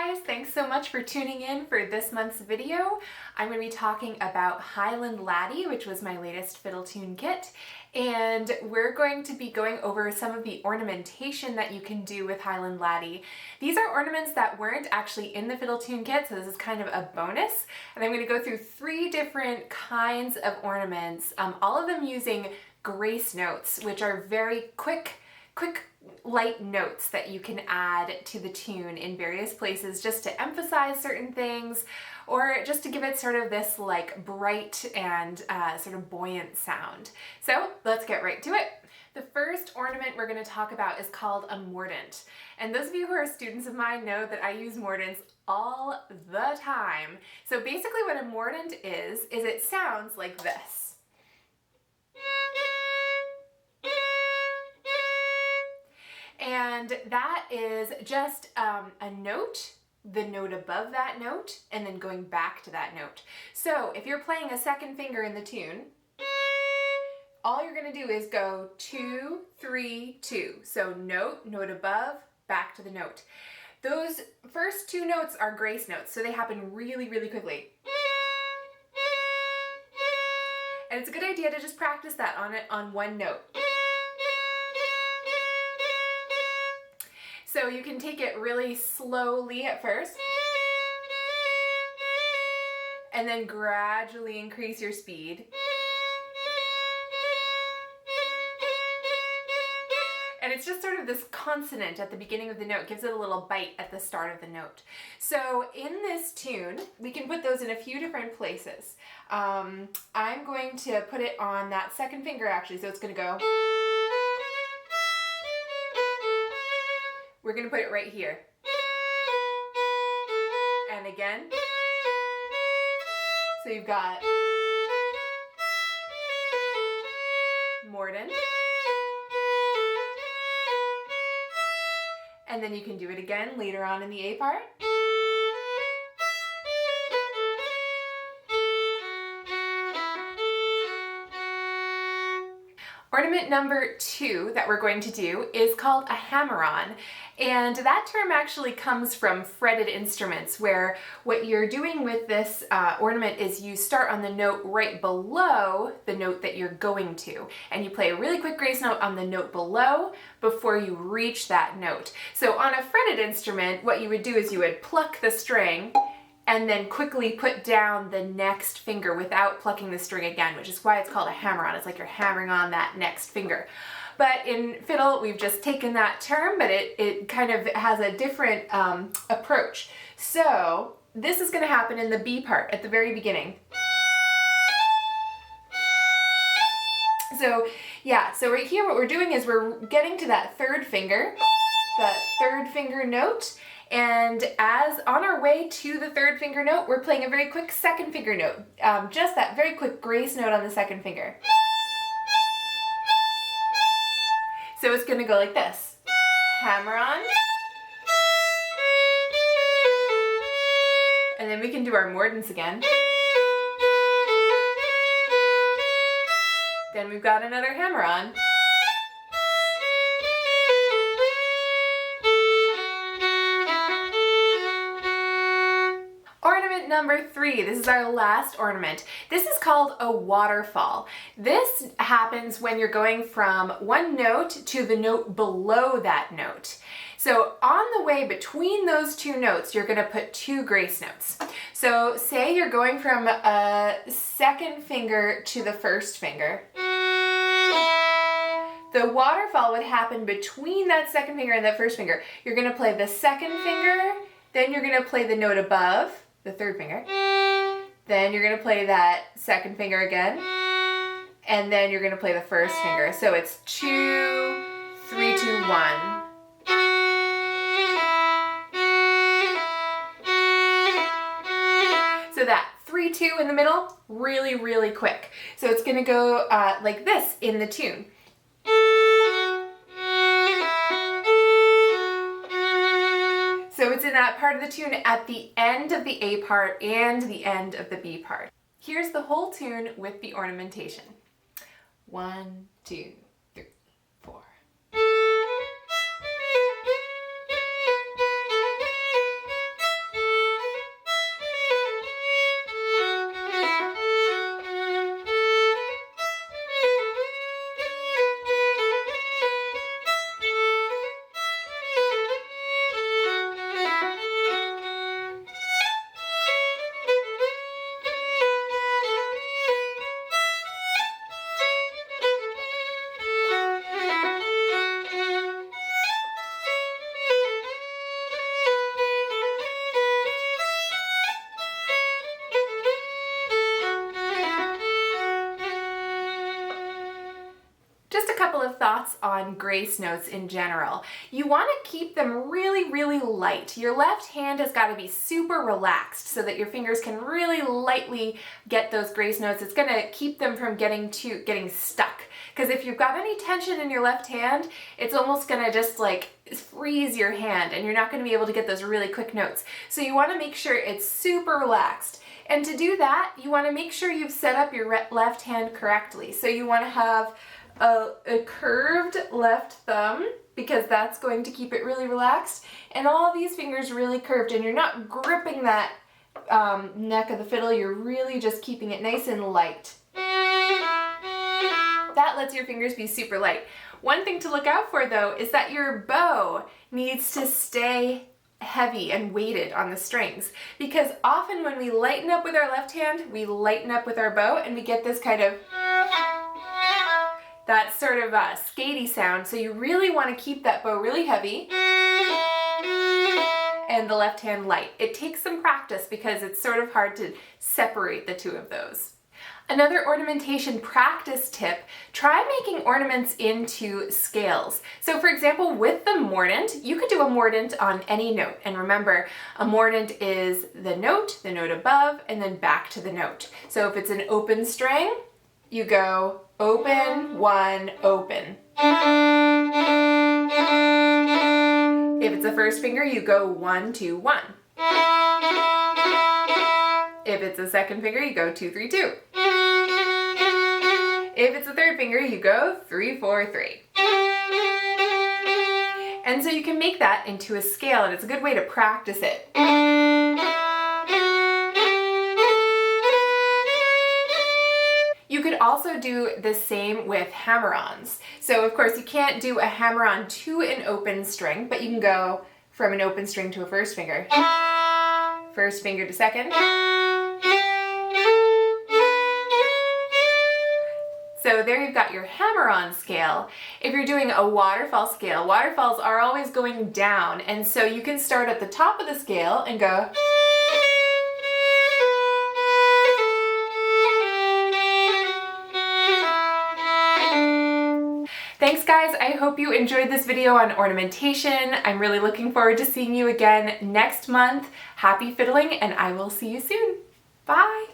guys, thanks so much for tuning in for this month's video. I'm going to be talking about HIGHLAND LADDIE, which was my latest fiddle tune kit, and we're going to be going over some of the ornamentation that you can do with HIGHLAND LADDIE. These are ornaments that weren't actually in the fiddle tune kit, so this is kind of a bonus, and I'm going to go through 3 different kinds of ornaments, all of them using grace notes, which are very quick light notes that you can add to the tune in various places just to emphasize certain things or just to give it sort of this like bright and sort of buoyant sound. So let's get right to it. The first ornament we're going to talk about is called a mordant. And those of you who are students of mine know that I use mordants all the time. So basically what a mordant is it sounds like this. And that is just a note, the note above that note, and then going back to that note. So if you're playing a second finger in the tune, all you're going to do is go 2, 3, 2. So note, note above, back to the note. Those first 2 notes are grace notes, so they happen really, really quickly. And it's a good idea to just practice that on one note. So you can take it really slowly at first, and then gradually increase your speed. And it's just sort of this consonant at the beginning of the note, gives it a little bite at the start of the note. So in this tune, we can put those in a few different places. I'm going to put it on that second finger actually, so it's going to go. We're going to put it right here. And again. So you've got mordant. And then you can do it again later on in the A part. Ornament number 2 that we're going to do is called a hammer-on, and that term actually comes from fretted instruments, where what you're doing with this ornament is you start on the note right below the note that you're going to, and you play a really quick grace note on the note below before you reach that note. So on a fretted instrument, what you would do is you would pluck the string and then quickly put down the next finger without plucking the string again, which is why it's called a hammer-on. It's like you're hammering on that next finger. But in fiddle, we've just taken that term, but it kind of has a different approach. So this is going to happen in the B part at the very beginning. So yeah, so right here what we're doing is we're getting to that third finger note, and as on our way to the third finger note, we're playing a very quick second finger note, just that very quick grace note on the second finger. So it's going to go like this. Hammer on. And then we can do our mordants again. Then we've got another hammer on. Ornament number 3, this is our last ornament. This is called a waterfall. This happens when you're going from one note to the note below that note. So on the way between those 2 notes, you're going to put 2 grace notes. So say you're going from a second finger to the first finger. The waterfall would happen between that second finger and that first finger. You're going to play the second finger, then you're going to play the note above, the third finger, then you're going to play that second finger again, and then you're going to play the first finger. So it's 2, 3, 2, 1. So that 3, 2 in the middle, really, really quick. So it's going to go like this in the tune. So it's in that part of the tune at the end of the A part and the end of the B part. Here's the whole tune with the ornamentation. 1, 2, 3, 4. thoughts on grace notes in general. You want to keep them really, really light. Your left hand has got to be super relaxed so that your fingers can really lightly get those grace notes. It's going to keep them from getting stuck. Because if you've got any tension in your left hand, it's almost going to just like freeze your hand and you're not going to be able to get those really quick notes. So you want to make sure it's super relaxed. And to do that, you want to make sure you've set up your left hand correctly. So you want to have a curved left thumb, because that's going to keep it really relaxed, and all these fingers really curved, and you're not gripping that neck of the fiddle, you're really just keeping it nice and light. That lets your fingers be super light. One thing to look out for though is that your bow needs to stay heavy and weighted on the strings, because often when we lighten up with our left hand, we lighten up with our bow and we get this kind of that sort of skatey sound. So you really want to keep that bow really heavy and the left hand light. It takes some practice because it's sort of hard to separate the two of those. Another ornamentation practice tip, try making ornaments into scales. So for example, with the mordant, you could do a mordant on any note. And remember, a mordant is the note above, and then back to the note. So if it's an open string, you go open, 1, open. If it's a first finger, you go 1, 2, 1. If it's a second finger, you go 2, 3, 2. If it's a third finger, you go 3, 4, 3. And so you can make that into a scale, and it's a good way to practice it. You could also do the same with hammer-ons. So of course you can't do a hammer-on to an open string, but you can go from an open string to a first finger. First finger to second. So there you've got your hammer-on scale. If you're doing a waterfall scale, waterfalls are always going down, and so you can start at the top of the scale and go. Thanks guys, I hope you enjoyed this video on ornamentation. I'm really looking forward to seeing you again next month. Happy fiddling, and I will see you soon. Bye!